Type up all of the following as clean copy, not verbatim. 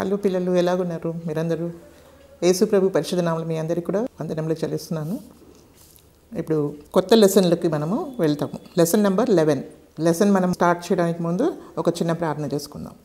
Hello పిల్లలు, ఎలాగున్నారు మీరందరూ? యేసు ప్రభు పరిశుద్ధ నామములో మీ అందరికీ కూడా వందనములు చెల్లిస్తున్నాను. ఇప్పుడు కొత్త లెసన్లకి మనము వెళ్తాము. Lesson number 11. లెసన్ మనం స్టార్ట్ చేయడానికి ముందు ఒక చిన్న ప్రార్థన చేసుకుందాం.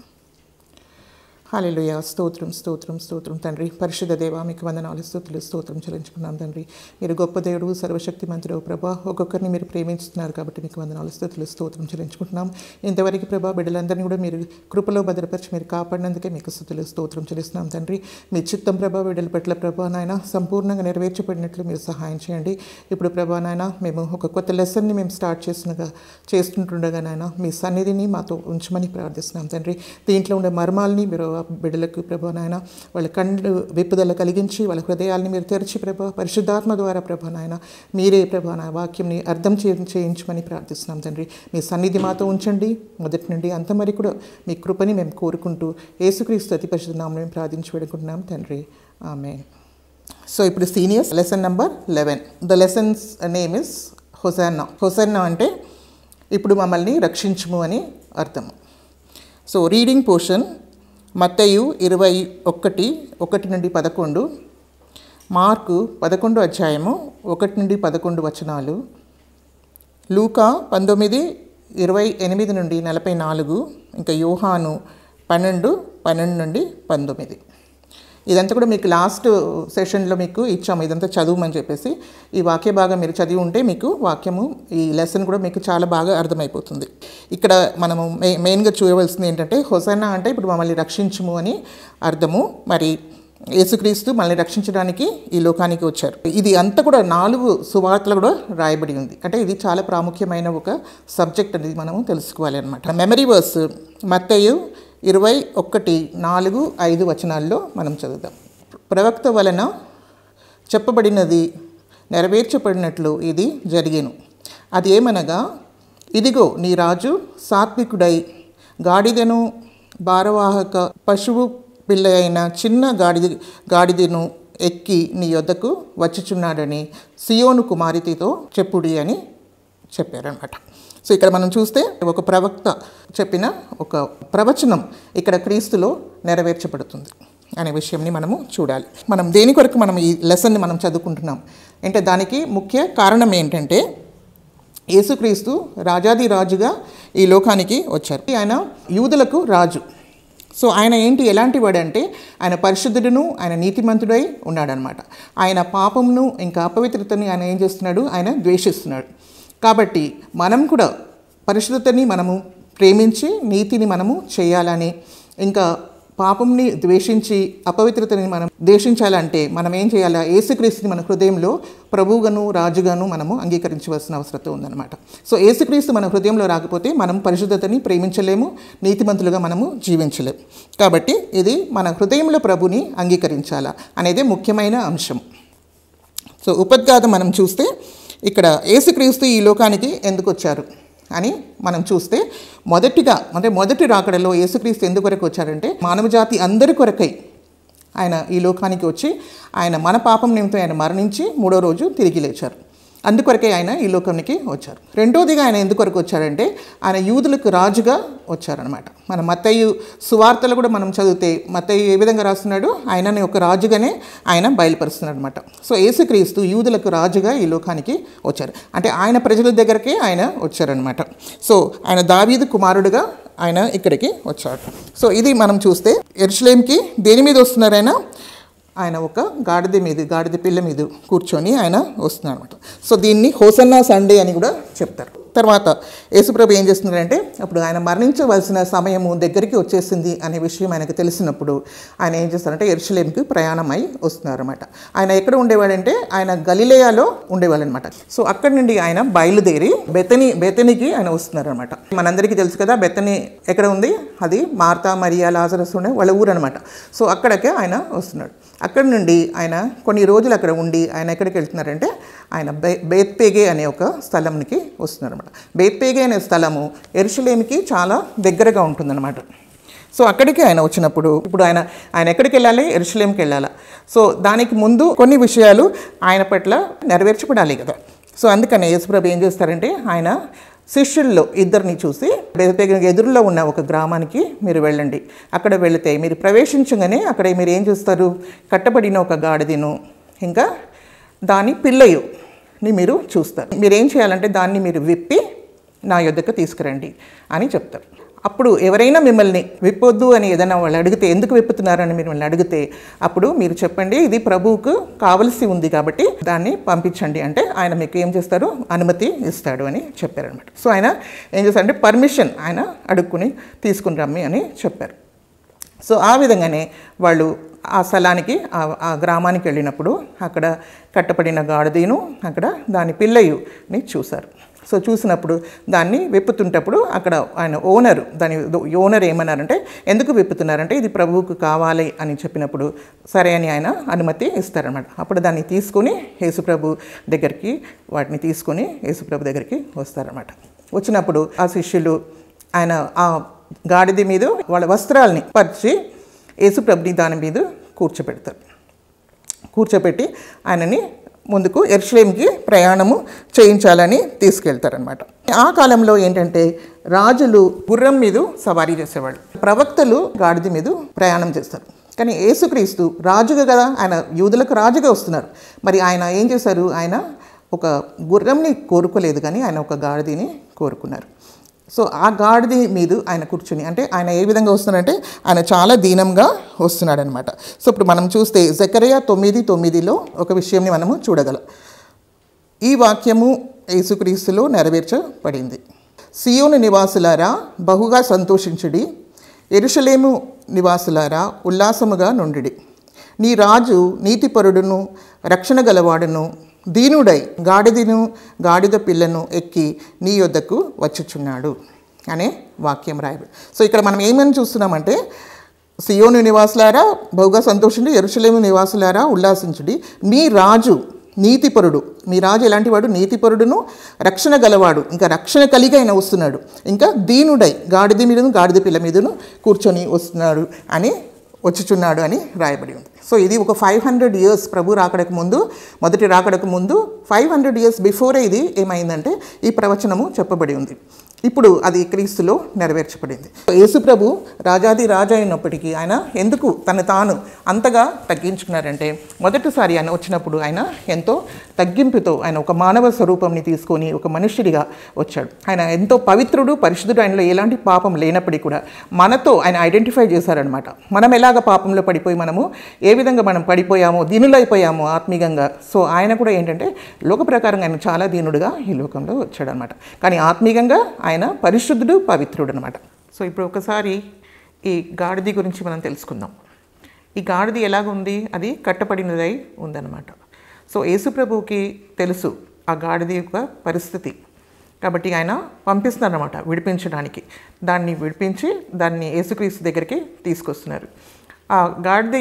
హల్లెలూయా. స్తోత్రం స్తోత్రం స్తోత్రం తండ్రి. పరిశుద్ధ దేవా, మీకు వందనాలు, స్తుతులు, స్తోత్రం చెల్లించుకున్నాం తండ్రి. మీరు గొప్ప దేవుడు, సర్వశక్తిమంతుడు ప్రభా. ఒక్కొక్కరిని మీరు ప్రేమిస్తున్నారు కాబట్టి మీకు వందనాలు, స్తుతులు, స్తోత్రం చెల్లించుకుంటున్నాం. ఇంతవరకు ప్రభా బిడ్డలందరినీ కూడా మీరు కృపలో భద్రపరిచి మీరు కాపాడినందుకే మీకు స్తుతులు, స్తోత్రం చెల్లిస్తున్నాం తండ్రి. మీ చిత్తం ప్రభా బిడ్డల పట్ల ప్రభా నాయన సంపూర్ణంగా నెరవేర్చబడినట్లు మీరు సహాయం చేయండి. ఇప్పుడు ప్రభా నాయన మేము ఒక కొత్త లెసన్ని మేము స్టార్ట్ చేస్తుండగా నాయన మీ సన్నిధిని మాతో ఉంచమని ప్రార్థిస్తున్నాం తండ్రి. దీంట్లో ఉండే మర్మాలని మీరు బిడ్డలకు ప్రభా నాయన వాళ్ళ కళ్ళు విప్పుదల కలిగించి వాళ్ళ హృదయాల్ని మీరు తెరిచి ప్రభా పరిశుద్ధాత్మ ద్వారా ప్రభా నాయన మీరే ప్రభా నా వాక్యంని అర్థం చేయించమని ప్రార్థిస్తున్నాం తండ్రి. మీ సన్నిధి మాతో ఉంచండి. మొదటి నుండి అంత మరి కూడా మీ కృపని మేము కోరుకుంటూ యేసుక్రీస్తు అతి పరిశుద్ధ నామములో మేము ప్రార్థించి వేడుకుంటున్నాం తండ్రి. ఆమేన్. సో ఇప్పుడు seniors lesson number 11. The lessons name is hosanna. Hosanna అంటే ఇప్పుడు మమ్మల్ని రక్షించుము అని అర్థము. సో రీడింగ్ పోర్షన్ మత్తయి 21:1 నుండి 11, మార్కు 11 అధ్యాయము 1 నుండి 11 వచనాలు, లూకా 19:28 నుండి 44, ఇంకా యోహాను 12:12 నుండి 19. ఇదంతా కూడా మీకు లాస్ట్ సెషన్లో మీకు ఇచ్చాము, ఇదంతా చదువుమని చెప్పేసి. ఈ వాక్య భాగం మీరు చదివి ఉంటే మీకు వాక్యము ఈ లెసన్ కూడా మీకు చాలా బాగా అర్థమైపోతుంది. ఇక్కడ మనము మెయిన్గా చూడవలసింది ఏంటంటే హోసన్నా అంటే ఇప్పుడు మమ్మల్ని రక్షించుము అని అర్థము. మరి యేసుక్రీస్తు మనల్ని రక్షించడానికి ఈ లోకానికి వచ్చారు. ఇది అంతా కూడా 4 సువార్తలు కూడా రాయబడి ఉంది. అంటే ఇది చాలా ప్రాముఖ్యమైన ఒక సబ్జెక్ట్ అనేది మనము తెలుసుకోవాలి అనమాట. మెమరీ వర్స్ మత్తయి 21:4-5 వచనాల్లో మనం చదువుదాం. ప్రవక్త వలన చెప్పబడినది నెరవేర్చబడినట్లు ఇది జరిగెను. అది ఏమనగా, ఇదిగో నీ రాజు సాత్వికుడై గాడిదను భారవాహక పశువు పిల్ల అయిన చిన్న గాడిదను ఎక్కి నీ యొద్దకు వచ్చుచున్నాడని సియోను కుమార్తెతో చెప్పుడి అని చెప్పారనమాట. సో ఇక్కడ మనం చూస్తే ఒక ప్రవక్త చెప్పిన ఒక ప్రవచనం ఇక్కడ క్రీస్తులో నెరవేర్చబడుతుంది అనే విషయంని మనము చూడాలి. మనం దేని కొరకు మనం ఈ లెసన్ని మనం చదువుకుంటున్నాం అంటే దానికి ముఖ్య కారణం ఏంటంటే యేసుక్రీస్తు రాజాది రాజుగా ఈ లోకానికి వచ్చారు. ఆయన యూదులకు రాజు. సో ఆయన ఎలాంటి వాడంటే ఆయన పరిశుద్ధుడును ఆయన నీతిమంతుడై ఉన్నాడనమాట. ఆయన పాపమును ఇంకా అపవిత్రతని ఆయన ఏం చేస్తున్నాడు, ఆయన ద్వేషిస్తున్నాడు. కాబట్టి మనం కూడా పరిశుద్ధతని మనము ప్రేమించి నీతిని మనము చేయాలని, ఇంకా పాపంని ద్వేషించి అపవిత్రతని మనం ద్వేషించాలంటే మనం ఏం చేయాలా, యేసుక్రీస్తుని మన హృదయంలో ప్రభువుగాను రాజుగాను మనము అంగీకరించవలసిన అవసరం ఉందన్నమాట. సో యేసుక్రీస్తు మన హృదయంలో రాకపోతే మనం పరిశుద్ధతని ప్రేమించలేము, నీతిమంతులుగా మనము జీవించలేము. కాబట్టి ఇది మన హృదయంలో ప్రభుని అంగీకరించాలా అనేది ముఖ్యమైన అంశం. సో ఉపద్ఘాతం మనం చూస్తే ఇక్కడ యేసుక్రీస్తు ఈ లోకానికి ఎందుకు వచ్చారు అని మనం చూస్తే మొదటి రాకడలో యేసుక్రీస్తు ఎందుకొరకు వచ్చారంటే మానవజాతి అందరి కొరకై ఆయన ఈ లోకానికి వచ్చి ఆయన మన పాపం నిమిత్తం ఆయన మరణించి 3వ రోజు తిరిగి లేచారు. అందుకొరకే ఆయన ఈ లోకానికి వచ్చారు. రెండోదిగా ఆయన ఎందుకొరకు వచ్చారంటే ఆయన యూదులకు రాజుగా వచ్చారనమాట. మన మత్తయి సువార్తలు కూడా మనం చదివితే మత్తయి ఏ విధంగా రాస్తున్నాడు, ఆయనని ఒక రాజుగానే ఆయన బయలుపరుస్తున్నాడు అనమాట. సో యేసుక్రీస్తు యూదులకు రాజుగా ఈ లోకానికి వచ్చారు. అంటే ఆయన ప్రజల దగ్గరకే ఆయన వచ్చారనమాట. సో ఆయన దావీదు కుమారుడుగా ఆయన ఇక్కడికి వచ్చాడు. సో ఇది మనం చూస్తే యెరూషలేంకి దేని మీద వస్తున్నారు, ఆయన ఒక గాడిద పిల్ల మీద కూర్చొని ఆయన వస్తున్నారు అనమాట. సో దీన్ని హోసన్నా సండే అని కూడా చెప్తారు. తర్వాత యేసుప్రభు ఏం చేస్తున్నారంటే అప్పుడు ఆయన మరణించవలసిన సమయము దగ్గరికి వచ్చేసింది అనే విషయం ఆయనకు తెలిసినప్పుడు ఆయన ఏం చేస్తారంటే యెరూషలేంకి ప్రయాణమై వస్తున్నారన్నమాట. ఆయన ఎక్కడ ఉండేవాడంటే ఆయన గలిలయలో ఉండేవాళ్ళనమాట. సో అక్కడి నుండి ఆయన బయలుదేరి బెతనీకి ఆయన వస్తున్నారనమాట. మనందరికీ తెలుసు కదా బెతనీ ఎక్కడ ఉంది, అది మార్తా మరియా లాజరస్ ఉండే వాళ్ళ ఊరు అనమాట. సో అక్కడికే ఆయన వస్తున్నాడు. అక్కడి నుండి ఆయన కొన్ని రోజులు అక్కడ ఉండి ఆయన ఎక్కడికి వెళ్తున్నారంటే ఆయన బేత్పేగే అనే ఒక స్థలంకి వస్తున్నారు అనమాట. బేత్పేగే అనే స్థలము యెరూషలేముకి చాలా దగ్గరగా ఉంటుందన్నమాట. సో అక్కడికి ఆయన వచ్చినప్పుడు ఇప్పుడు ఆయన ఎక్కడికి వెళ్ళాలి, యెరూషలేంకి వెళ్ళాలి. సో దానికి ముందు కొన్ని విషయాలు ఆయన పట్ల నెరవేర్చబడాలి కదా. సో అందుకని యేసుప్రభు ఏం చేస్తారంటే ఆయన శిష్యుల్లో ఇద్దరిని చూసి ఎదురులో ఉన్న ఒక గ్రామానికి మీరు వెళ్ళండి. అక్కడ వెళితే మీరు ప్రవేశించగానే అక్కడ మీరు ఏం చూస్తారు? కట్టబడిన ఒక గాడిదను ఇంకా దాని పిల్లయుని మీరు చూస్తారు. మీరేం చేయాలంటే దాన్ని మీరు విప్పి నా యొద్దకు తీసుకురండి అని చెప్తారు. అప్పుడు ఎవరైనా మిమ్మల్ని విప్పొద్దు అని ఏదైనా వాళ్ళు అడిగితే, ఎందుకు విప్పుతున్నారని మిమ్మల్ని అడిగితే అప్పుడు మీరు చెప్పండి, ఇది ప్రభువుకు కావలసి ఉంది కాబట్టి దాన్ని పంపించండి అంటే ఆయన మీకు ఏం చేస్తారు? అనుమతి ఇస్తాడు అని చెప్పారనమాట. సో ఆయన ఏం చేస్తారంటే పర్మిషన్ ఆయన అడుక్కుని తీసుకుని రమ్మి అని చెప్పారు. సో ఆ విధంగానే వాళ్ళు ఆ స్థలానికి ఆ గ్రామానికి వెళ్ళినప్పుడు అక్కడ కట్టబడిన గాడిదను అక్కడ దాని పిల్లయుని చూశారు. సో చూసినప్పుడు దాన్ని విప్పుతుంటప్పుడు అక్కడ ఆయన ఓనర్ ఏమన్నారంటే, ఎందుకు విప్పుతున్నారంటే ఇది ప్రభువుకు కావాలి అని చెప్పినప్పుడు సరే అని ఆయన అనుమతి ఇస్తారనమాట. అప్పుడు దాన్ని తీసుకొని యేసుప్రభు దగ్గరికి వాటిని తీసుకొని యేసుప్రభు దగ్గరికి వస్తారనమాట. వచ్చినప్పుడు ఆ శిష్యులు ఆయన ఆ గాడిద మీద వాళ్ళ వస్త్రాలని పరిచి యేసుప్రభుని దాని మీద కూర్చోపెట్టి ఆయనని ముందుకు యెరూషలేముకి ప్రయాణము చేయించాలని తీసుకెళ్తారనమాట. ఆ కాలంలో ఏంటంటే రాజులు గుర్రం మీద సవారీ చేసేవాళ్ళు, ప్రవక్తలు గాడిద మీద ప్రయాణం చేస్తారు. కానీ యేసుక్రీస్తు రాజుగా కదా, ఆయన యూదులకు రాజుగా వస్తున్నారు. మరి ఆయన ఏం చేశారు? ఆయన ఒక గుర్రంని కోరుకోలేదు, కానీ ఆయన ఒక గాడిదని కోరుకున్నారు. సో ఆ గాడిద మీద ఆయన కూర్చుని, అంటే ఆయన ఏ విధంగా వస్తున్నాడంటే ఆయన చాలా దీనంగా వస్తున్నాడు అనమాట. సో ఇప్పుడు మనం చూస్తే జకరియా 9:9లో ఒక విషయంని మనము చూడగలం. ఈ వాక్యము యేసుక్రీస్తులో నెరవేర్చబడింది. సియోను నివాసులారా బహుగా సంతోషించుడి, యెరూషలేము నివాసులారా ఉల్లాసముగా నుండుడి. నీ రాజు నీతిపరుడును రక్షణ గలవాడును దీనుడై గాడిద పిల్లను ఎక్కి నీ యొద్దకు వచ్చుచున్నాడు అనే వాక్యం రాయబడి. సో ఇక్కడ మనం ఏమని చూస్తున్నామంటే, సియోను నివాసులారా బహుగా సంతోషించుడి, యెరూషలేము నివాసులారా ఉల్లాసించుడి, మీ రాజు నీతిపరుడు. మీ రాజు ఎలాంటి వాడు? నీతిపరుడును రక్షణ గలవాడు, ఇంకా రక్షణ కలిగి ఆయన వస్తున్నాడు, ఇంకా దీనుడై గాడిద పిల్ల మీదను కూర్చొని వస్తున్నాడు అని వచ్చుచున్నాడు అని రాయబడి ఉంది. సో ఇది ఒక 500 years ప్రభు రాకడకు ముందు, మొదటి రాకడకు ముందు 500 years బిఫోరే ఇది ఏమైందంటే ఈ ప్రవచనము చెప్పబడి ఉంది. ఇప్పుడు అది క్రీస్తులో నెరవేర్చబడింది. యేసు ప్రభు రాజాది రాజా అయినప్పటికీ ఆయన ఎందుకు తాను అంతగా తగ్గించుకున్నారంటే, మొదటిసారి ఆయన వచ్చినప్పుడు ఆయన ఎంతో తగ్గింపుతో ఆయన ఒక మానవ స్వరూపంని తీసుకొని ఒక మనుష్యుడిగా వచ్చాడు. ఆయన ఎంతో పవిత్రుడు, పరిశుద్ధుడు, ఆయనలో ఎలాంటి పాపం లేనప్పటికీ కూడా మనతో ఆయన ఐడెంటిఫై చేశారనమాట. మనం ఎలాగ పాపంలో పడిపోయి మనము ఏ విధంగా మనం పడిపోయామో, దీనులైపోయామో ఆత్మీయంగా. సో ఆయన కూడా ఏంటంటే లోక ప్రకారంగా ఆయన చాలా దీనుడుగా ఈ లోకంలో వచ్చాడనమాట. కానీ ఆత్మీయంగా ఆయన పరిశుద్ధుడు, పవిత్రుడు అనమాట. సో ఇప్పుడు ఒకసారి ఈ గాడిద గురించి మనం తెలుసుకుందాం. ఈ గాడిద ఎలాగుంది? అది కట్టబడినదై ఉందన్నమాట. సో యేసుప్రభువుకి తెలుసు ఆ గాడిద యొక్క పరిస్థితి, కాబట్టి ఆయన పంపిస్తున్నారన్నమాట విడిపించడానికి. దాన్ని విడిపించి దాన్ని యేసుక్రీస్తు దగ్గరికి తీసుకొస్తున్నారు. ఆ గాడిద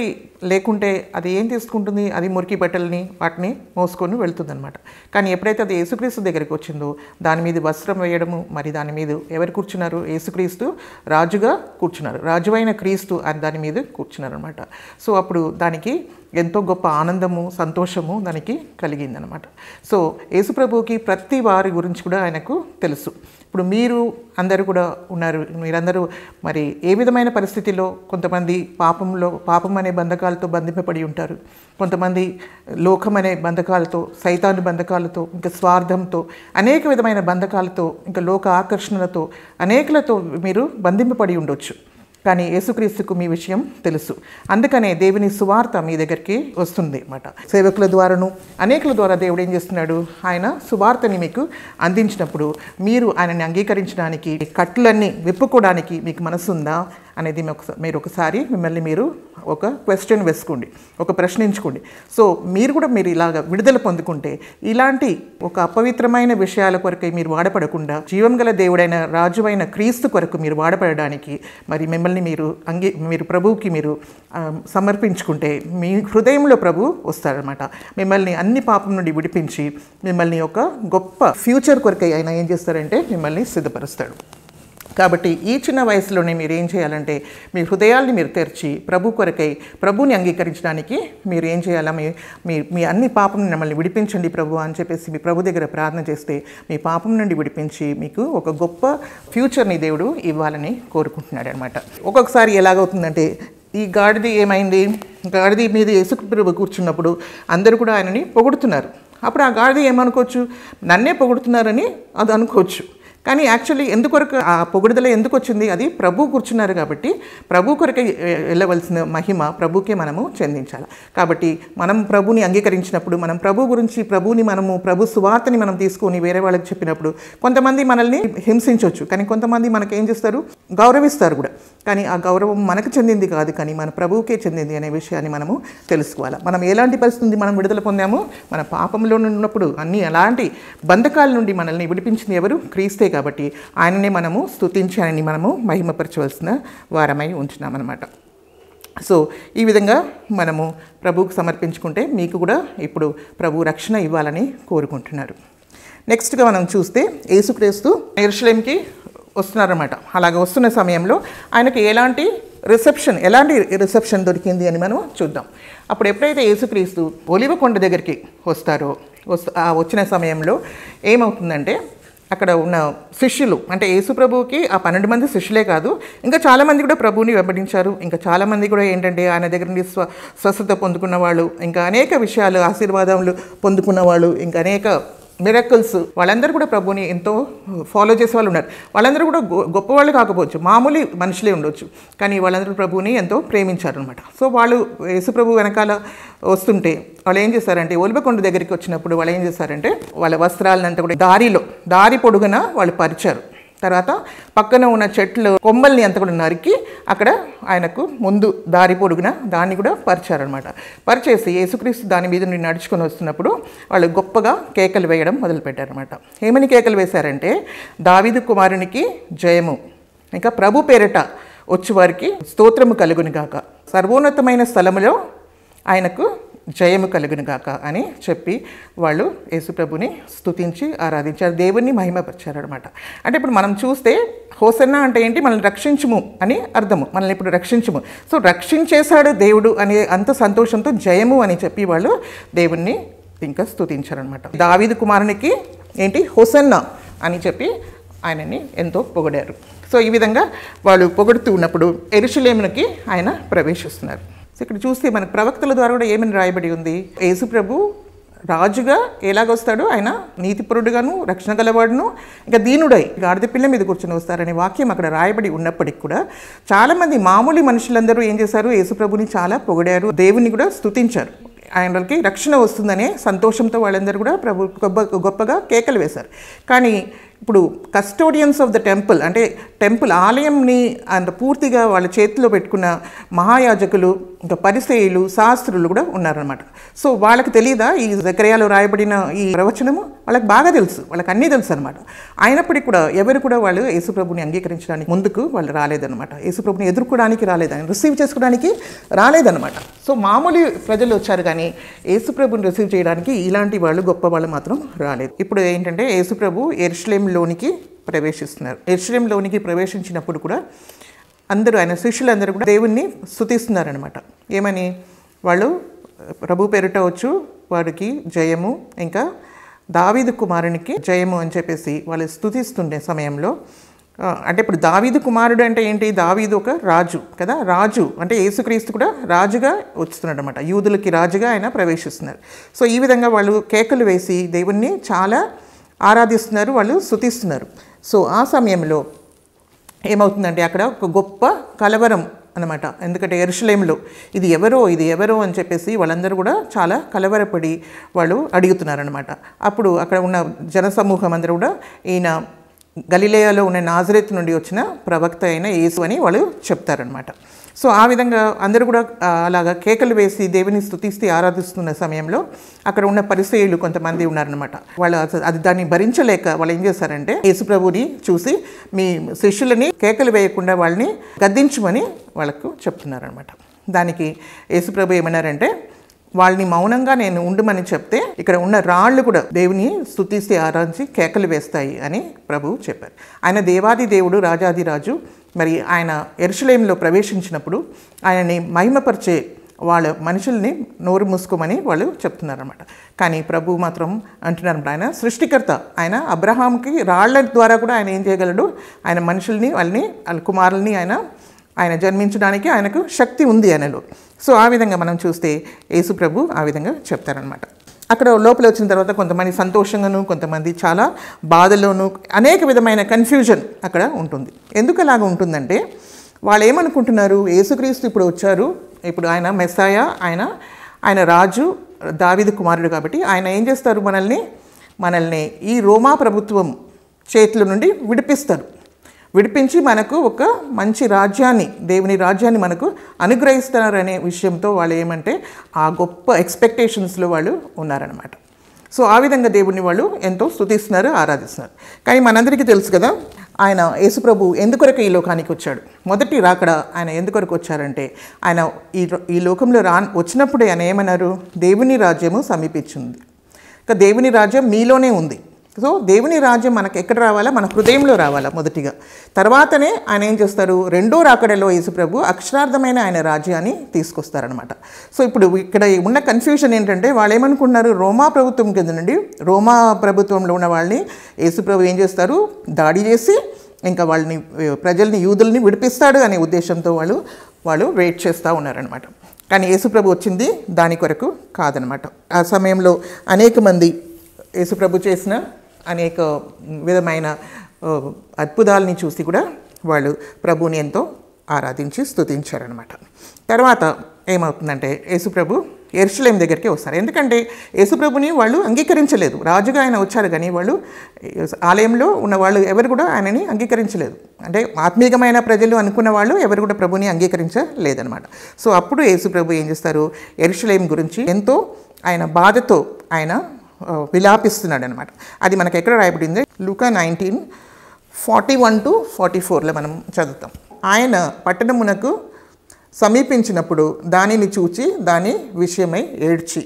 లేకుంటే అది ఏం తీసుకుంటుంది? అది మురికి బట్టలని వాటిని మోసుకొని వెళ్తుంది అనమాట. కానీ ఎప్పుడైతే అది యేసుక్రీస్తు దగ్గరికి వచ్చిందో దాని మీద వస్త్రం వేయడము, మరి దాని మీద ఎవరు కూర్చున్నారు? యేసుక్రీస్తు రాజుగా కూర్చున్నారు, రాజువైన క్రీస్తు అని దాని మీద కూర్చున్నారు అనమాట. సో అప్పుడు దానికి ఎంతో గొప్ప ఆనందము, సంతోషము దానికి కలిగిందనమాట. సో యేసుప్రభువుకి ప్రతి వారి గురించి కూడా ఆయనకు తెలుసు. ఇప్పుడు మీరు అందరూ కూడా ఉన్నారు, మీరందరూ మరి ఏ విధమైన పరిస్థితిలో, కొంతమంది పాపం అనే బంధకాలతో బంధింపబడి ఉంటారు, కొంతమంది లోకం అనే బంధకాలతో, సైతాను బంధకాలతో, ఇంకా స్వార్థంతో, అనేక విధమైన బంధకాలతో, ఇంకా లోక ఆకర్షణలతో అనేకలతో మీరు బంధింపబడి ఉండొచ్చు. కానీ యేసుక్రీస్తుకు మీ విషయం తెలుసు. అందుకనే దేవుని సువార్త మీ దగ్గరికి వస్తుంది అన్నమాట. సేవకుల ద్వారాను అనేకుల ద్వారా దేవుడు ఏం చేస్తున్నాడు? ఆయన సువార్తని మీకు అందించినప్పుడు మీరు ఆయనని అంగీకరించడానికి, కట్టులన్నీ విప్పుకోవడానికి మీకు మనసు ఉందా అనేది మీరు ఒకసారి మిమ్మల్ని మీరు ఒక క్వశ్చన్ వేసుకోండి, ఒక ప్రశ్నించుకోండి. సో మీరు కూడా మీరు ఇలాగ విడుదల పొందుకుంటే ఇలాంటి ఒక అపవిత్రమైన విషయాల కొరకు మీరు వాడపడకుండా జీవం గల దేవుడైన రాజువైన క్రీస్తు కొరకు మీరు వాడపడడానికి మరి మిమ్మల్ని మీరు ప్రభువుకి మీరు సమర్పించుకుంటే మీ హృదయంలో ప్రభు వస్తారనమాట. మిమ్మల్ని అన్ని పాపం నుండి విడిపించి మిమ్మల్ని ఒక గొప్ప ఫ్యూచర్ కొరకు ఆయన ఏం చేస్తారంటే మిమ్మల్ని సిద్ధపరుస్తాడు. కాబట్టి ఈ చిన్న వయసులోనే మీరు ఏం చేయాలంటే మీ హృదయాల్ని మీరు తెరిచి ప్రభు కొరకై ప్రభుని అంగీకరించడానికి మీరు ఏం చేయాలా, మీ అన్ని పాపం మమ్మల్ని విడిపించండి ప్రభు అని చెప్పేసి మీ ప్రభు దగ్గర ప్రార్థన చేస్తే మీ పాపం నుండి విడిపించి మీకు ఒక గొప్ప ఫ్యూచర్ని దేవుడు ఇవ్వాలని కోరుకుంటున్నాడు అనమాట. ఒక్కొక్కసారి ఎలాగవుతుందంటే ఈ గాడిద ఏమైంది, గాడిద మీద యేసుప్రభు కూర్చున్నప్పుడు అందరూ కూడా ఆయనని పొగుడుతున్నారు. అప్పుడు ఆ గాడిద ఏమనుకోవచ్చు, నన్నే పొగుడుతున్నారని అది అనుకోవచ్చు. కానీ యాక్చువల్లీ ఎందుకొరకు ఆ పొగుడుదల ఎందుకు వచ్చింది, అది ప్రభు కూర్చున్నారు కాబట్టి ప్రభు కొరకే వెళ్ళవలసిన మహిమ ప్రభుకే మనము చెందించాలి. కాబట్టి మనం ప్రభుని అంగీకరించినప్పుడు మనం ప్రభు గురించి ప్రభు సువార్తని మనం తీసుకొని వేరే వాళ్ళకి చెప్పినప్పుడు కొంతమంది మనల్ని హింసించవచ్చు, కానీ కొంతమంది మనకేం చేస్తారు, గౌరవిస్తారు కూడా. కానీ ఆ గౌరవం మనకు చెందింది కాదు, కానీ మన ప్రభువుకే చెందింది అనే విషయాన్ని మనము తెలుసుకోవాలి. మనం ఎలాంటి పరిస్థితి మనం విడుదల పొందామో, మన పాపంలో ఉన్నప్పుడు అన్ని ఎలాంటి బంధకాల నుండి మనల్ని విడిపించింది ఎవరు, క్రీస్తే. కాబట్టి ఆయననే మనము స్తుతించి ఆయనని మనము మహిమపరచవలసిన వారమై ఉంటున్నామన్నమాట. సో ఈ విధంగా మనము ప్రభువుకు సమర్పించుకుంటే మీకు కూడా ఇప్పుడు ప్రభు రక్షణ ఇవ్వాలని కోరుకుంటున్నారు. నెక్స్ట్గా మనం చూస్తే యేసుక్రీస్తు యెరూషలేంకి వస్తున్నారన్నమాట. అలాగే వస్తున్న సమయంలో ఆయనకి ఎలాంటి రిసెప్షన్ దొరికింది అని మనం చూద్దాం. అప్పుడు ఎప్పుడైతే యేసుక్రీస్తు ఒలివ కొండ దగ్గరికి వస్తారో వచ్చిన సమయంలో ఏమవుతుందంటే అక్కడ ఉన్న శిష్యులు, అంటే యేసుప్రభువుకి ఆ 12 మంది శిష్యులే కాదు, ఇంకా చాలామంది కూడా ప్రభువుని వెంబడించారు. ఇంకా చాలామంది కూడా ఏంటంటే ఆయన దగ్గర నుండి స్వస్థత పొందుకున్న వాళ్ళు, ఇంకా అనేక విషయాలు ఆశీర్వాదాలు పొందుకున్న వాళ్ళు, ఇంకా అనేక మిరకల్స్, వాళ్ళందరూ కూడా ప్రభుని ఎంతో ఫాలో చేసే వాళ్ళు ఉన్నారు. వాళ్ళందరూ కూడా గొప్పవాళ్ళు కాకపోవచ్చు, మామూలు మనుషులే ఉండొచ్చు, కానీ వాళ్ళందరూ ప్రభుని ఎంతో ప్రేమించారు అనమాట. సో వాళ్ళు యేసుప్రభు వెనకాల వస్తుంటే వాళ్ళు ఏం చేశారంటే ఒలివకొండ దగ్గరికి వచ్చినప్పుడు వాళ్ళు ఏం చేశారంటే వాళ్ళ వస్త్రాలనంతా కూడా దారి పొడుగున వాళ్ళు పరిచారు. తర్వాత పక్కన ఉన్న చెట్లు కొమ్మల్ని అంతా కూడా నరికి అక్కడ ఆయనకు ముందు దారి పొడుగున దాన్ని కూడా పరిచారనమాట. పరిచేసి యేసుక్రీస్తు దాని మీద నుండి నడుచుకొని వస్తున్నప్పుడు వాళ్ళు గొప్పగా కేకలు వేయడం మొదలుపెట్టారనమాట. ఏమని కేకలు వేశారంటే, దావీదు కుమారునికి జయము, ఇంకా ప్రభు పేరిట వచ్చేవారికి స్తోత్రము కలుగును గాక, సర్వోన్నతమైన స్థలములో ఆయనకు జయము కలుగును గాక అని చెప్పి వాళ్ళు యేసుప్రభుని స్తుతించి ఆరాధించారు, దేవుణ్ణి మహిమపరిచారు అనమాట. అంటే ఇప్పుడు మనం చూస్తే హోసన్నా అంటే ఏంటి, మనల్ని రక్షించుము అని అర్థము, మనల్ని ఇప్పుడు రక్షించుము. సో రక్షించేశాడు దేవుడు అనే అంత సంతోషంతో జయము అని చెప్పి వాళ్ళు దేవుణ్ణి ఇంకా స్తుతించారనమాట. దావీదు కుమారునికి ఏంటి, హోసన్నా అని చెప్పి ఆయనని ఎంతో పొగిడారు. సో ఈ విధంగా వాళ్ళు పొగుడుతూ ఉన్నప్పుడు యెరూషలేముకి ఆయన ప్రవేశిస్తున్నారు. సో ఇక్కడ చూస్తే మన ప్రవక్తల ద్వారా కూడా ఏమని రాయబడి ఉంది, యేసుప్రభు రాజుగా ఎలాగొస్తాడు, ఆయన నీతిపరుడుగాను రక్షణ గలవాడును ఇంకా దీనుడై గాడిద పిల్ల మీద కూర్చొని వస్తారనే వాక్యం అక్కడ రాయబడి ఉన్నప్పటికీ కూడా చాలామంది మామూలు మనుషులందరూ ఏం చేశారు, యేసుప్రభుని చాలా పొగిడారు, దేవుని కూడా స్తుతించారు. ఆయనకి రక్షణ వస్తుందనే సంతోషంతో వాళ్ళందరూ కూడా ప్రభు గొప్పగా కేకలు వేశారు. కానీ ఇప్పుడు కస్టోడియన్స్ ఆఫ్ ద టెంపుల్, అంటే టెంపుల్ ఆలయంని అంత పూర్తిగా వాళ్ళ చేతిలో పెట్టుకున్న మహాయాజకులు, ఇంకా పరిసయ్యులు, శాస్త్రులు కూడా ఉన్నారనమాట. సో వాళ్ళకి తెలియదా ఈ జకర్యాలో రాయబడిన ఈ ప్రవచనము, వాళ్ళకి బాగా తెలుసు, వాళ్ళకి అన్నీ తెలుసు అనమాట. అయినప్పటికీ కూడా ఎవరు కూడా వాళ్ళు యేసుప్రభుని అంగీకరించడానికి ముందుకు వాళ్ళు రాలేదనమాట, యేసుప్రభుని ఎదుర్కోవడానికి రాలేదని, రిసీవ్ చేసుకోవడానికి రాలేదనమాట. సో మామూలు ప్రజలు వచ్చారు కానీ యేసుప్రభుని రిసీవ్ చేయడానికి ఇలాంటి వాళ్ళు గొప్ప వాళ్ళు మాత్రం రాలేదు. ఇప్పుడు ఏంటంటే యేసుప్రభు యెరూషలేములోనికి ప్రవేశిస్తున్నారు. యెరూషలేములోనికి ప్రవేశించినప్పుడు కూడా అందరూ ఆయన శిష్యులందరూ కూడా దేవుణ్ణి స్తుతిస్తున్నారనమాట. ఏమని, వాళ్ళు ప్రభు పేరిట వచ్చు వాడికి జయము, ఇంకా దావీదు కుమారునికి జయము అని చెప్పేసి వాళ్ళు స్తుతిస్తుండే సమయంలో, అంటే ఇప్పుడు దావీదు కుమారుడు అంటే ఏంటి, దావీదు ఒక రాజు కదా, రాజు అంటే యేసుక్రీస్తు కూడా రాజుగా వస్తున్నాడు అనమాట, యూదులకి రాజుగా ఆయన ప్రవేశిస్తున్నారు. సో ఈ విధంగా వాళ్ళు కేకలు వేసి దేవుణ్ణి చాలా ఆరాధిస్తున్నారు, వాళ్ళు స్తుతిస్తున్నారు. సో ఆ సమయంలో ఏమవుతుందంటే అక్కడ ఒక గొప్ప కలవరం అనమాట. ఎందుకంటే యెరూషలేములో ఇది ఎవరో అని చెప్పేసి వాళ్ళందరూ కూడా చాలా కలవరపడి వాళ్ళు అడుగుతున్నారనమాట. అప్పుడు అక్కడ ఉన్న జనసమూహం అందరూ కూడా ఈయన గలిలయలో ఉన్న నాజరేతు నుండి వచ్చిన ప్రవక్త అయిన యేసు అని వాళ్ళు చెప్తారనమాట. సో ఆ విధంగా అందరూ కూడా అలాగా కేకలు వేసి దేవుని స్తుతిస్తూ ఆరాధిస్తున్న సమయంలో అక్కడ ఉన్న పరిసయ్యులు కొంతమంది ఉన్నారనమాట. వాళ్ళు దాన్ని భరించలేక వాళ్ళు ఏం చేశారంటే యేసుప్రభుని చూసి మీ శిష్యులని కేకలు వేయకుండా వాళ్ళని గద్దించమని వాళ్ళకు చెప్తున్నారనమాట. దానికి యేసుప్రభు ఏమన్నారంటే, వాళ్ళని మౌనంగా నేను ఉండమని చెప్తే ఇక్కడ ఉన్న రాళ్ళు కూడా దేవుని స్తుతిస్తే ఆరాధించి కేకలు వేస్తాయి అని ప్రభువు చెప్పారు. ఆయన దేవాది దేవుడు, రాజాది రాజు. మరి ఆయన యెరూషలేములో ప్రవేశించినప్పుడు ఆయనని మహిమపరిచే వాళ్ళ మనుషుల్ని నోరు మూసుకోమని వాళ్ళు చెప్తున్నారన్నమాట. కానీ ప్రభు మాత్రం అంటున్నారు, ఆయన సృష్టికర్త. ఆయన అబ్రహాంకి రాళ్ల ద్వారా కూడా ఆయన ఏం చేయగలడు, ఆయన మనుషుల్ని వాళ్ళ కుమారుల్ని ఆయన జన్మించడానికి ఆయనకు శక్తి ఉంది ఆయనలో. సో ఆ విధంగా మనం చూస్తే యేసు ప్రభు ఆ విధంగా చెప్తారనమాట. అక్కడ లోపల వచ్చిన తర్వాత కొంతమంది సంతోషంగాను, కొంతమంది చాలా బాధలోను, అనేక విధమైన కన్ఫ్యూజన్ అక్కడ ఉంటుంది. ఎందుకు అలాగ ఉంటుందంటే వాళ్ళు ఏమనుకుంటున్నారు, యేసుక్రీస్తు ఇప్పుడు వచ్చారు, ఇప్పుడు ఆయన మెస్సాయా, ఆయన రాజు, దావీదు కుమారుడు కాబట్టి ఆయన ఏం చేస్తారు, మనల్ని ఈ రోమా ప్రభుత్వం చేతుల నుండి విడిపించి మనకు ఒక మంచి రాజ్యాన్ని, దేవుని రాజ్యాన్ని మనకు అనుగ్రహిస్తారనే విషయంతో వాళ్ళు ఏమంటే ఆ గొప్ప ఎక్స్పెక్టేషన్స్లో వాళ్ళు ఉన్నారనమాట. సో ఆ విధంగా దేవుడిని వాళ్ళు ఎంతో స్తుతిస్తున్నారు, ఆరాధిస్తున్నారు. కానీ మనందరికీ తెలుసు కదా, ఆయన యేసుప్రభు ఎందుకొరకు ఈ లోకానికి వచ్చాడు. మొదటి రాకడ ఆయన ఎందుకొరకు వచ్చారంటే ఆయన ఈ లోకంలో వచ్చినప్పుడే ఆయన ఏమన్నారు, దేవుని రాజ్యము సమీపించింది. ఇంకా దేవుని రాజ్యం మీలోనే ఉంది. సో దేవుని రాజ్యం మనకు ఎక్కడ రావాలా, మన హృదయంలో రావాలా మొదటిగా. తర్వాతనే ఆయన ఏం చేస్తారు, రెండో రాకడలో యేసుప్రభు అక్షరార్థమైన ఆయన రాజ్యాన్ని తీసుకొస్తారనమాట. సో ఇప్పుడు ఇక్కడ ఉన్న కన్ఫ్యూషన్ ఏంటంటే వాళ్ళు ఏమనుకున్నారు, రోమా ప్రభుత్వం కింద నుండి, రోమా ప్రభుత్వంలో ఉన్న వాళ్ళని యేసుప్రభు ఏం చేస్తారు, దాడి చేసి ఇంకా ప్రజల్ని, యూదుల్ని విడిపిస్తాడు అనే ఉద్దేశంతో వాళ్ళు వెయిట్ చేస్తూ ఉన్నారనమాట. కానీ యేసుప్రభు వచ్చింది దాని కొరకు కాదనమాట. ఆ సమయంలో అనేక మంది యేసుప్రభు చేసిన అనేక విధమైన అద్భుతాలని చూసి కూడా వాళ్ళు ప్రభుని ఎంతో ఆరాధించి స్తుతించారనమాట. తర్వాత ఏమవుతుందంటే యేసుప్రభు యెరూషలేం దగ్గరికి వస్తారు. ఎందుకంటే యేసుప్రభుని వాళ్ళు అంగీకరించలేదు. రాజుగా ఆయన వచ్చారు కానీ వాళ్ళు ఆలయంలో ఉన్న వాళ్ళు ఎవరు కూడా ఆయనని అంగీకరించలేదు. అంటే ఆత్మీయమైన ప్రజలు అనుకున్న వాళ్ళు ఎవరు కూడా ప్రభుని అంగీకరించలేదనమాట. సో అప్పుడు యేసుప్రభు ఏం చేస్తారు, యెరూషలేం గురించి ఎంతో ఆయన బాధతో ఆయన విలాపిస్తున్నాడు అనమాట. అది మనకు ఎక్కడ రాయబడింది, లూకా 19:41-44 మనం చదువుతాం. ఆయన పట్టణమునకు సమీపించినప్పుడు దానిని చూచి దాని విషయమై ఏడ్చి,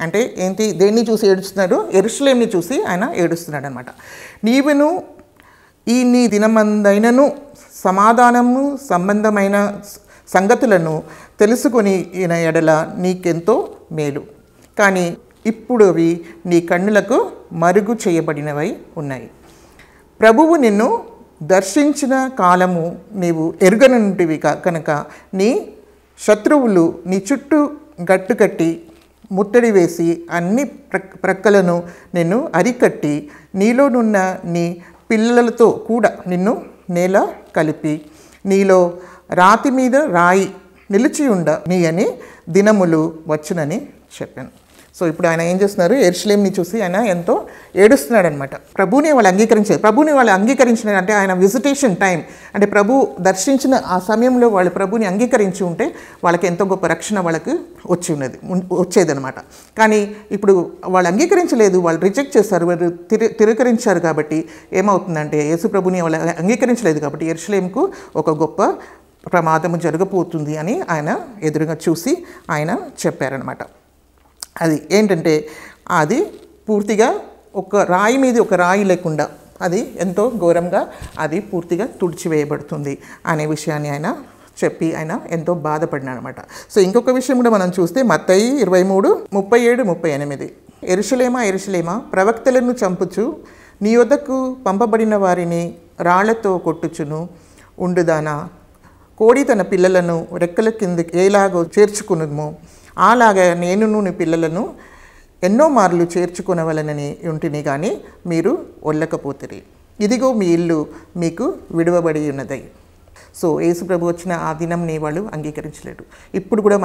అంటే ఏంటి, దేన్ని చూసి ఏడుస్తున్నాడు, యెరూషలేంని చూసి ఆయన ఏడుస్తున్నాడు అనమాట. నీవును ఈ నీ దినమందైనను సమాధానము సంబంధమైన సంగతులను తెలుసుకొని ఈయన ఎడల నీకెంతో మేలు, కానీ ఇప్పుడు అవి నీ కన్నులకు మరుగు చేయబడినవై ఉన్నాయి. ప్రభువు నిన్ను దర్శించిన కాలము నీవు ఎరుగనంటివి కనుక నీ శత్రువులు నీ చుట్టూ గట్టుకట్టి ముట్టడి వేసి అన్ని ప్రక్కలను నిన్ను అరికట్టి నీలోనున్న నీ పిల్లలతో కూడా నిన్ను నేల కలిపి నీలో రాతి మీద రాయి నిలిచి నీ అని దినములు వచ్చునని చెప్పాను. సో ఇప్పుడు ఆయన ఏం చేస్తున్నారు, యెరూషలేంని చూసి ఆయన ఎంతో ఏడుస్తున్నాడు అనమాట. ప్రభుని వాళ్ళు అంగీకరించిన అంటే ఆయన విజిటేషన్ టైం, అంటే ప్రభు దర్శించిన ఆ సమయంలో వాళ్ళు ప్రభుని అంగీకరించి ఉంటే వాళ్ళకి ఎంతో గొప్ప రక్షణ వాళ్ళకి వచ్చేదనమాట. కానీ ఇప్పుడు వాళ్ళు అంగీకరించలేదు, వాళ్ళు రిజెక్ట్ చేస్తారు, వాళ్ళు తిరస్కరించారు. కాబట్టి ఏమవుతుందంటే యేసు ప్రభుని వాళ్ళు అంగీకరించలేదు కాబట్టి యెరూషలేంకు ఒక గొప్ప ప్రమాదము జరగబోతుంది అని ఆయన ఎదురుగా చూసి ఆయన చెప్పారనమాట. అది ఏంటంటే అది పూర్తిగా ఒక రాయి మీద ఒక రాయి లేకుండా అది ఎంతో ఘోరంగా అది పూర్తిగా తుడిచివేయబడుతుంది అనే విషయాన్ని ఆయన చెప్పి ఆయన ఎంతో బాధపడినాడు అనమాట. సో ఇంకొక విషయం కూడా మనం చూస్తే మత్తయి 23:37-38, యెరూషలేమా యెరూషలేమా, ప్రవక్తలను చంపుచు నీ యొద్దకు పంపబడిన వారిని రాళ్లతో కొట్టుచును ఉండుదానా, కోడి తన పిల్లలను రెక్కల కిందకి ఏలాగో చేర్చుకునుము, అలాగా నేనును నీ పిల్లలను ఎన్నో మార్లు చేర్చుకునవలనని ఉంటిని కానీ మీరు ఒల్లకపోతిరి, ఇదిగో మీ ఇల్లు మీకు విడువబడి ఉన్నదై. సో యేసుప్రభు వచ్చిన ఆ దినంని వాళ్ళు అంగీకరించలేడు. ఇప్పుడు కూడా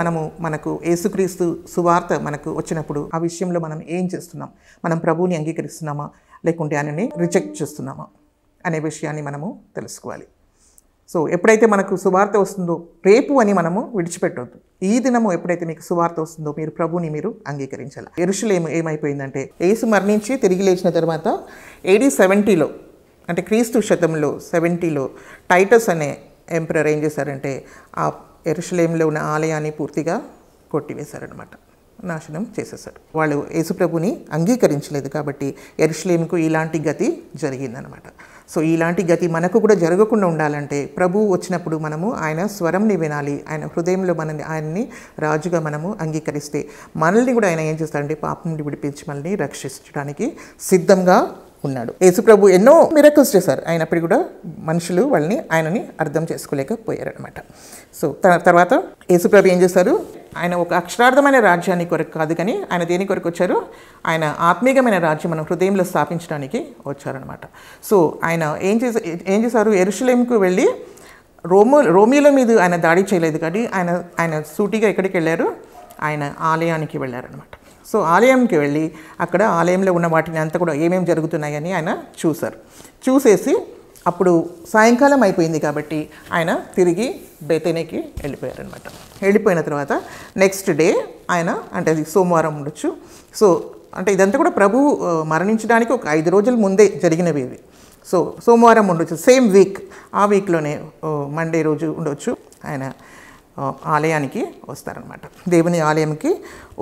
మనకు యేసుక్రీస్తు సువార్త మనకు వచ్చినప్పుడు ఆ విషయంలో మనం ఏం చేస్తున్నాం, మనం ప్రభువుని అంగీకరిస్తున్నామా లేకుంటే ఆయనని రిజెక్ట్ చేస్తున్నామా అనే విషయాన్ని మనము తెలుసుకోవాలి. సో ఎప్పుడైతే మనకు సువార్త వస్తుందో రేపు అని మనము విడిచిపెట్టవద్దు. ఈ దినము ఎప్పుడైతే మీకు సువార్త వస్తుందో మీరు ప్రభుని మీరు అంగీకరించాలి. యెరూషలేము ఏమైపోయిందంటే యేసు మరణించి తిరిగి లేచిన తర్వాత AD 70లో, అంటే క్రీస్తు శతంలో 70లో టైటస్ అనే ఎంపరర్ ఏం చేశారంటే ఆ యెరూషలేంలో ఉన్న ఆలయాన్ని పూర్తిగా కొట్టివేశారనమాట. నాశనం చేసేసారు. వాళ్ళు యేసుప్రభుని అంగీకరించలేదు కాబట్టి యెరూషలేముకు ఇలాంటి గతి జరిగిందనమాట. సో ఇలాంటి గతి మనకు కూడా జరగకుండా ఉండాలంటే ప్రభువు వచ్చినప్పుడు మనము ఆయన స్వరంని వినాలి. ఆయన హృదయంలో ఆయన్ని రాజుగా మనము అంగీకరిస్తే మనల్ని కూడా ఆయన ఏం చేస్తాడంటే పాపం నుండి విడిపించి మనల్ని రక్షించడానికి సిద్ధంగా ఉన్నాడు. యేసుప్రభు ఎన్నో మిరకల్స్ చేశారు, అయినప్పటికీ కూడా మనుషులు ఆయనని అర్థం చేసుకోలేకపోయారనమాట. సో తర్వాత యేసుప్రభు ఏం చేశారు, ఆయన ఒక అక్షరార్థమైన రాజ్యాన్ని కొరకు కాదు కానీ ఆయన దేని కొరకు వచ్చారు, ఆయన ఆత్మీయమైన రాజ్యం మన హృదయంలో స్థాపించడానికి వచ్చారనమాట. సో ఆయన ఏం చేశారు, యెరూషలేముకు వెళ్ళి రోమిల మీద ఆయన దాడి చేయలేదు కానీ ఆయన సూటిగా ఎక్కడికి వెళ్ళారు, ఆయన ఆలయానికి వెళ్ళారనమాట. సో ఆలయంకి వెళ్ళి అక్కడ ఆలయంలో ఉన్న వాటిని అంతా కూడా ఏమేమి జరుగుతున్నాయని ఆయన చూసేసి అప్పుడు సాయంకాలం అయిపోయింది కాబట్టి ఆయన తిరిగి బేతేనీకి వెళ్ళిపోయారనమాట. వెళ్ళిపోయిన తర్వాత నెక్స్ట్ డే ఆయన, అంటే అది సోమవారం ఉండొచ్చు. సో అంటే ఇదంతా కూడా ప్రభు మరణించడానికి ఒక 5 రోజుల ముందే జరిగినవి ఇవి. సో సోమవారం ఉండొచ్చు, సేమ్ వీక్, ఆ వీక్లోనే మండే రోజు ఉండొచ్చు ఆయన ఆలయానికి వస్తారనమాట. దేవుని ఆలయంకి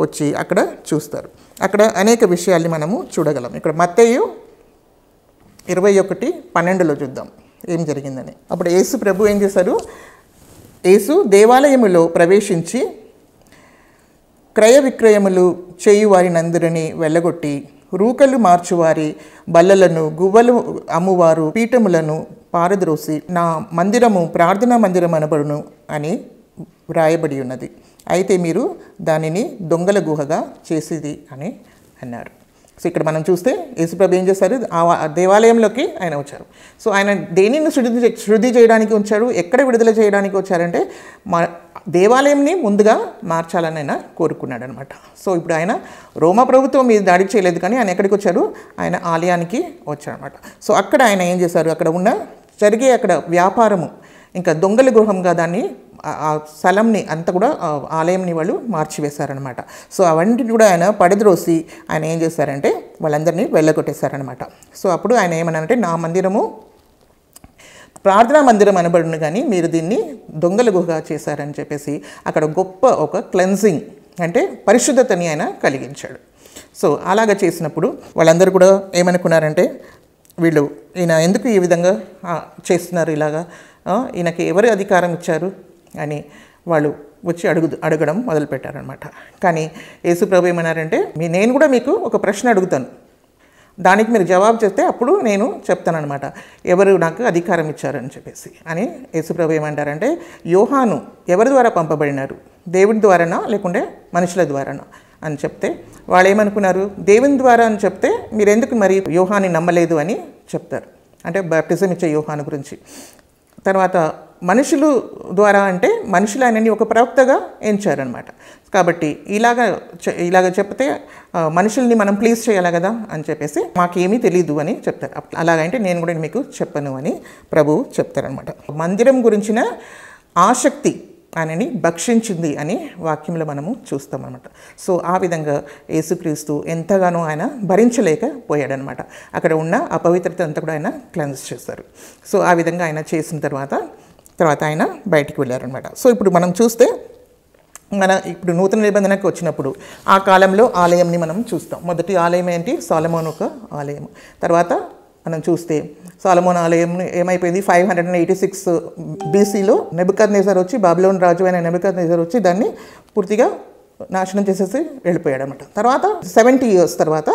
వచ్చి అక్కడ చూస్తారు. అక్కడ అనేక విషయాల్ని మనము చూడగలం. ఇక్కడ మత్తయి 21:12 చూద్దాం ఏం జరిగిందని. అప్పుడు యేసు ప్రభు ఏం చేశారు, యేసు దేవాలయములో ప్రవేశించి క్రయ విక్రయములు చేయువారినందరినీ వెళ్ళగొట్టి రూకలు మార్చువారి బల్లలను, గువ్వలు అమ్మువారు పీఠములను పారద్రోసి నా మందిరము ప్రార్థనా మందిరం అనబడును అని వ్రాయబడి ఉన్నది, అయితే మీరు దానిని దొంగల గుహగా చేసేది అని అన్నారు. సో ఇక్కడ మనం చూస్తే యేసుప్రభు ఏం చేశారు, ఆ దేవాలయంలోకి ఆయన వచ్చారు. సో ఆయన దేనిని శుద్ధి చేయడానికి వచ్చారు, ఎక్కడ విడుదల చేయడానికి వచ్చారంటే దేవాలయంని ముందుగా మార్చాలని ఆయన కోరుకున్నాడు అనమాట. సో ఇప్పుడు ఆయన రోమా ప్రభుత్వం మీద దాడి చేయలేదు కానీ ఆయన ఎక్కడికి వచ్చారు, ఆయన ఆలయానికి వచ్చారనమాట. సో అక్కడ ఆయన ఏం చేశారు, అక్కడ జరిగే అక్కడ వ్యాపారము ఇంకా దొంగల గృహంగా దాన్ని ఆ స్థలంని అంతా కూడా ఆలయంని వాళ్ళు మార్చివేశారనమాట. సో అవన్నీ కూడా ఆయన పడద్రోసి ఆయన ఏం చేశారంటే వాళ్ళందరినీ వెళ్ళగొట్టేశారనమాట. సో అప్పుడు ఆయన ఏమన్నారంటే నా మందిరము ప్రార్థనా మందిరం అనబడును కానీ మీరు దీన్ని దొంగల గుహగా చేశారని చెప్పేసి అక్కడ గొప్ప ఒక క్లెన్జింగ్ అంటే పరిశుద్ధతని ఆయన కలిగించాడు. సో అలాగ చేసినప్పుడు వాళ్ళందరూ కూడా ఏమనుకున్నారంటే వీళ్ళు ఈయన ఎందుకు ఈ విధంగా చేస్తున్నారు, ఇలాగా ఈయనకి ఎవరు అధికారం ఇచ్చారు అని వాళ్ళు వచ్చి అడగడం మొదలుపెట్టారనమాట. కానీ యేసుప్రభు ఏమన్నారంటే నేను కూడా మీకు ఒక ప్రశ్న అడుగుతాను, దానికి మీరు జవాబు చేస్తే అప్పుడు నేను చెప్తానమాట ఎవరు నాకు అధికారం ఇచ్చారని చెప్పేసి అని. యేసుప్రభు ఏమంటారంటే యోహాను ఎవరి ద్వారా పంపబడినారు, దేవుడి ద్వారానా లేకుంటే మనుషుల ద్వారానా అని చెప్తే వాళ్ళు ఏమనుకున్నారు, దేవుని ద్వారా అని చెప్తే మీరు ఎందుకు మరి యోహాన్ని నమ్మలేదు అని చెప్తారు, అంటే బాప్టిజం ఇచ్చే యోహాను గురించి. తర్వాత మనుషులు ద్వారా అంటే మనుషులు ఆయనని ఒక ప్రవక్తగా ఎంచారనమాట. కాబట్టి ఇలాగ చెప్తే మనుషుల్ని మనం ప్లీజ్ చేయాలి కదా అని చెప్పేసి మాకేమీ తెలీదు అని చెప్తారు. అలాగంటే నేను కూడా మీకు చెప్పను అని ప్రభువు చెప్తారనమాట. మందిరం గురించిన ఆసక్తి ఆయనని భక్షించింది అని వాక్యంలో మనము చూస్తామన్నమాట. సో ఆ విధంగా యేసుక్రీస్తు ఎంతగానో ఆయన భరించలేకపోయాడనమాట. అక్కడ ఉన్న అపవిత్రత అంతా కూడా ఆయన క్లెన్స్ చేస్తారు. సో ఆ విధంగా ఆయన చేసిన తర్వాత ఆయన బయటికి వెళ్ళారనమాట. సో ఇప్పుడు మనం చూస్తే ఇప్పుడు నూతన నిబంధనకు వచ్చినప్పుడు ఆ కాలంలో ఆలయంని మనం చూస్తాం. మొదటి ఆలయం ఏంటి, సొలొమోను ఒక ఆలయం. తర్వాత మనం చూస్తే సొలొమోను ఆలయం ఏమైపోయింది, 586 BCలో నెబుకద్నెజర్ వచ్చి, బాబిలోను రాజు అయిన నెబుకద్నెజర్ వచ్చి దాన్ని పూర్తిగా నాశనం చేసేసి వెళ్ళిపోయాడు అనమాట. తర్వాత 70 years తర్వాత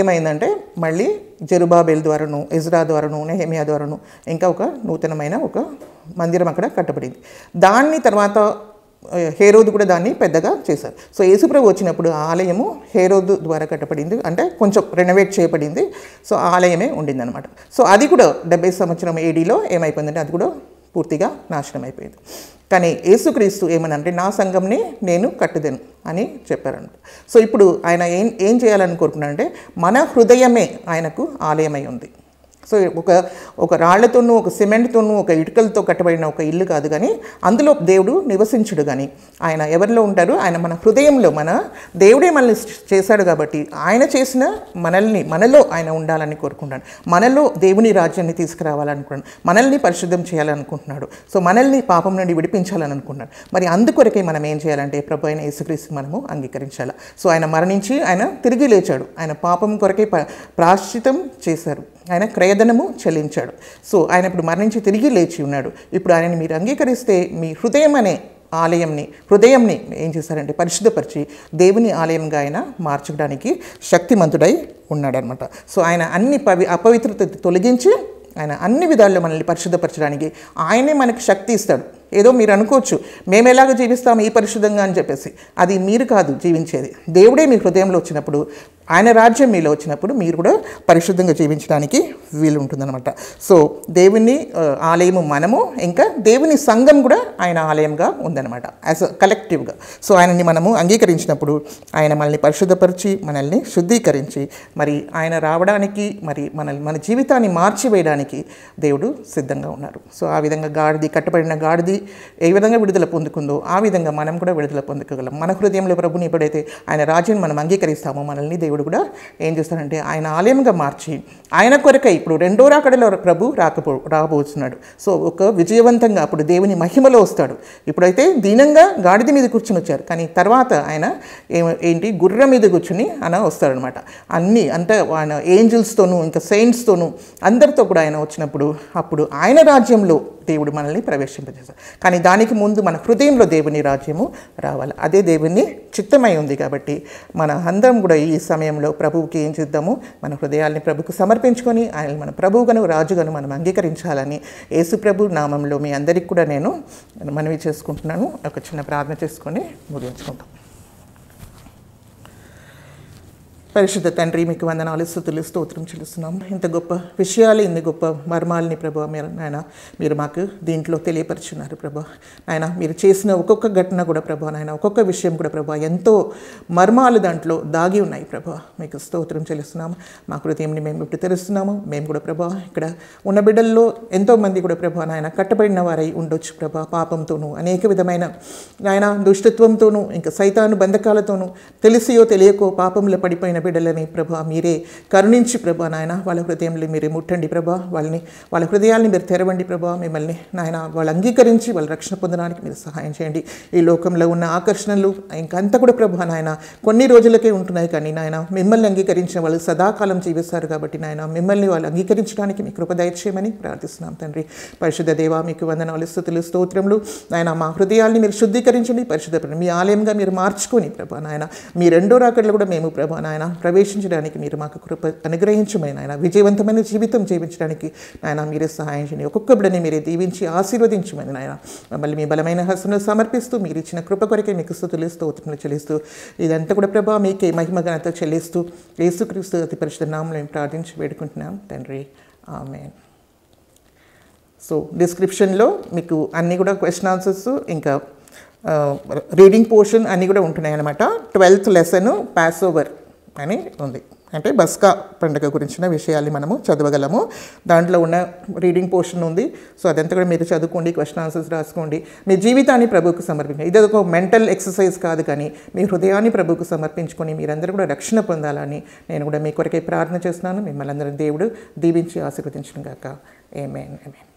ఏమైందంటే మళ్ళీ జెరుబాబెల్ ద్వారాను, ఎజ్రా ద్వారాను, నెహెమియా ద్వారాను ఇంకా ఒక నూతనమైన ఒక మందిరం అక్కడ కట్టబడింది. దాన్ని తర్వాత హేరోదు కూడా దాన్ని పెద్దగా చేశారు. సో యేసుప్రభు వచ్చినప్పుడు ఆలయము హేరోదు ద్వారా కట్టబడింది, అంటే కొంచెం రెనోవేట్ చేయబడింది. సో ఆలయమే ఉండిందనమాట. సో అది కూడా 70 సంవత్సరం ADలో ఏమైపోయిందంటే అది కూడా పూర్తిగా నాశనం అయిపోయింది. కానీ యేసుక్రీస్తు ఏమనంటే నా సంఘంని నేను కట్టుదెను అని చెప్పారన్నమాట. సో ఇప్పుడు ఆయన ఏం చేయాలని కోరుకున్నాడంటే మన హృదయమే ఆయనకు ఆలయమై ఉంది. సో ఒక రాళ్లతోనూ, ఒక సిమెంట్తోనూ, ఒక ఇటుకలతో కట్టబడిన ఒక ఇల్లు కాదు, కానీ అందులో దేవుడు నివసించుడు. కానీ ఆయన ఎవరిలో ఉంటారు? ఆయన మన హృదయంలో, మన దేవుడే మనల్ని చేశాడు కాబట్టి ఆయన చేసిన మనలో ఆయన ఉండాలని కోరుకుంటాడు. మనలో దేవుని రాజ్యాన్ని తీసుకురావాలనుకుంటున్నాడు, మనల్ని పరిశుద్ధం చేయాలనుకుంటున్నాడు. సో మనల్ని పాపం నుండి విడిపించాలని అనుకుంటున్నాడు. మరి అందుకొరకే మనం ఏం చేయాలంటే ప్రభు అయిన యేసుక్రీస్తు మనము అంగీకరించాలి. సో ఆయన మరణించి ఆయన తిరిగి లేచాడు. ఆయన పాపం కొరకే ప్రాశ్చితం చేశారు, ఆయన క్రయధనము చెల్లించాడు. సో ఆయన ఇప్పుడు మరణించి తిరిగి లేచి ఉన్నాడు. ఇప్పుడు ఆయనని మీరు అంగీకరిస్తే మీ హృదయంని ఏం చేశారంటే పరిశుద్ధపరిచి దేవుని ఆలయంగా ఆయన మార్చడానికి శక్తిమంతుడై ఉన్నాడనమాట. సో ఆయన అన్ని అపవిత్రత తొలగించి ఆయన అన్ని విధాల్లో మనల్ని పరిశుద్ధపరచడానికి ఆయనే మనకి శక్తి ఇస్తాడు. ఏదో మీరు అనుకోవచ్చు, మేము ఎలాగ జీవిస్తాము ఈ పరిశుద్ధంగా అని చెప్పేసి. అది మీరు కాదు జీవించేది, దేవుడే మీ హృదయంలో వచ్చినప్పుడు, ఆయన రాజ్యం మీలో వచ్చినప్పుడు మీరు కూడా పరిశుద్ధంగా జీవించడానికి వీలు ఉంటుందన్నమాట. సో దేవుని ఆలయము మనము, ఇంకా దేవుని సంఘం కూడా ఆయన ఆలయంగా ఉందన్నమాట, యాజ్ అ కలెక్టివ్గా. సో ఆయనని మనము అంగీకరించినప్పుడు ఆయన మనల్ని పరిశుద్ధపరిచి మనల్ని శుద్ధీకరించి మరి ఆయన రావడానికి, మరి మన జీవితాన్ని మార్చివేయడానికి దేవుడు సిద్ధంగా ఉన్నారు. సో ఆ విధంగా కట్టబడిన గాడిది ఏ విధంగా విడుదల పొందుకుందో ఆ విధంగా మనం కూడా విడుదల పొందుకోగలం. మన హృదయంలో ప్రభుని ఎప్పుడైతే ఆయన రాజ్యాన్ని మనం అంగీకరిస్తామో మనల్ని దేవుడు కూడా ఏం చేస్తారంటే ఆయన ఆలయంగా మార్చి ఆయన కొరకై ఇప్పుడు రెండో రాకడలో ప్రభు రాబోతున్నాడు. సో ఒక విజయవంతంగా అప్పుడు దేవుని మహిమలో వస్తాడు. ఇప్పుడైతే దీనంగా గాడిద మీద కూర్చుని వచ్చారు, కానీ తర్వాత ఆయన గుర్రం మీద కూర్చుని ఆయన వస్తాడనమాట. ఆయన ఏంజల్స్తోనూ ఇంకా సెయింట్స్తోనూ అందరితో కూడా ఆయన వచ్చినప్పుడు అప్పుడు ఆయన రాజ్యంలో దేవుడు మనల్ని ప్రవేశింపజేస్తాడు. కానీ దానికి ముందు మన హృదయంలో దేవుని రాజ్యము రావాలి. అదే దేవుని చిత్తమై ఉంది. కాబట్టి మన అందరం కూడా ఈ సమయంలో ప్రభువుకి ఏం చేద్దాము, మన హృదయాల్ని ప్రభుకు సమర్పించుకొని ఆయన మన ప్రభువుగాను రాజుగాను మనం అంగీకరించాలని యేసు ప్రభు నామంలో మీ అందరికీ కూడా నేను మనవి చేసుకుంటున్నాను. ఒక చిన్న ప్రార్థన చేసుకొని ముగించుకుంటాం. పరిశుద్ధ తండ్రి, మీకు వందనాలు, స్తుతులు, స్తోత్రం చెల్లిస్తున్నాం. ఇంత గొప్ప విషయాలు, ఇన్ని గొప్ప మర్మాలని ప్రభు మీరు మాకు దీంట్లో తెలియపరుచున్నారు ప్రభు. నాయన మీరు చేసిన ఒక్కొక్క ఘటన కూడా ప్రభు, నాయన ఒక్కొక్క విషయం కూడా ప్రభు ఎంతో మర్మాలు దాంట్లో దాగి ఉన్నాయి ప్రభు. మీకు స్తోత్రం చెల్లిస్తున్నాము. మా హృదయంని మేము ఇప్పుడు తెరుస్తున్నాము. మేము కూడా ప్రభు ఇక్కడ ఉన్న బిడ్డల్లో ఎంతోమంది కూడా ప్రభు నాయన కట్టబడిన వారై ఉండొచ్చు ప్రభు, పాపంతోనూ అనేక విధమైన నాయన దుష్టత్వంతోనూ ఇంకా సైతాను బంధకాలతోనూ తెలిసియో తెలియకో పాపంలో పడిపోయిన బిడ్డలని ప్రభా మీరే కరుణించి ప్రభా నాయన వాళ్ళ హృదయంలో మీరే ముట్టండి ప్రభా. వాళ్ళ హృదయాల్ని మీరు తెరవండి ప్రభా. మిమ్మల్ని నాయన వాళ్ళు అంగీకరించి వాళ్ళ రక్షణ పొందడానికి మీరు సహాయం చేయండి. ఈ లోకంలో ఉన్న ఆకర్షణలు ఇంకంతా కూడా ప్రభా నాయన కొన్ని రోజులకే ఉంటున్నాయి, కానీ నాయన మిమ్మల్ని అంగీకరించిన వాళ్ళు సదాకాలం జీవిస్తారు. కాబట్టి నాయన మిమ్మల్ని వాళ్ళు అంగీకరించడానికి మీ కృప దయచేయమని ప్రార్థిస్తున్నాం తండ్రి. పరిశుద్ధ దేవా, మీకు వందనాలు, స్తుతులు, స్తోత్రములు. నాయన మా హృదయాల్ని మీరు శుద్ధీకరించండి, పరిశుద్ధపడండి, మీ ఆలయంగా మీరు మార్చుకొని ప్రభా నాయన మీ రెండో రాకడలో కూడా మేము ప్రభా నాయన ప్రవేశించడానికి మీరు మాకు కృప అనుగ్రహించమని నాయన విజయవంతమైన జీవితం జీవించడానికి నాయన మీరే సహాయం చేయండి. ఒక్కొక్క బిడ్డని మీరే దీవించి ఆశీర్వదించమని నాయన మమ్మల్ని మీ బలమైన హస్తములు సమర్పిస్తూ మీరు ఇచ్చిన కృప కొరకే మీకు స్తుతులు, స్తోత్రములు చెల్లిస్తూ ఇదంతా కూడా ప్రభా మీకే మహిమ ఘనత చెల్లిస్తూ యేసుక్రీస్తు అతి పరిశుద్ధ నామములో మేము ప్రార్థించి వేడుకుంటున్నాం తండ్రి, ఆమేన్. సో డిస్క్రిప్షన్లో మీకు అన్నీ కూడా క్వశ్చన్ ఆన్సర్స్ ఇంకా రీడింగ్ పోర్షన్ అన్నీ కూడా ఉంటున్నాయి అన్నమాట. 12th లెసన్ పాస్ ఓవర్ అని ఉంది, అంటే బస్కా పండుగ గురించిన విషయాల్ని మనము చదవగలము. దాంట్లో ఉన్న రీడింగ్ పోర్షన్ ఉంది. సో అదంతా కూడా మీరు చదువుకోండి, క్వశ్చన్ ఆన్సర్స్ రాసుకోండి, మీ జీవితాన్ని ప్రభువుకు సమర్పించండి. ఇది ఒక మెంటల్ ఎక్సర్సైజ్ కాదు, కానీ మీ హృదయాన్ని ప్రభువుకు సమర్పించుకొని మీరందరూ కూడా రక్షణ పొందాలని నేను కూడా మీ కొరకే ప్రార్థన చేస్తున్నాను. మిమ్మల్ని అందరూ దేవుడు దీవించి ఆశీర్వదించును గాక. ఆమేన్, ఆమేన్.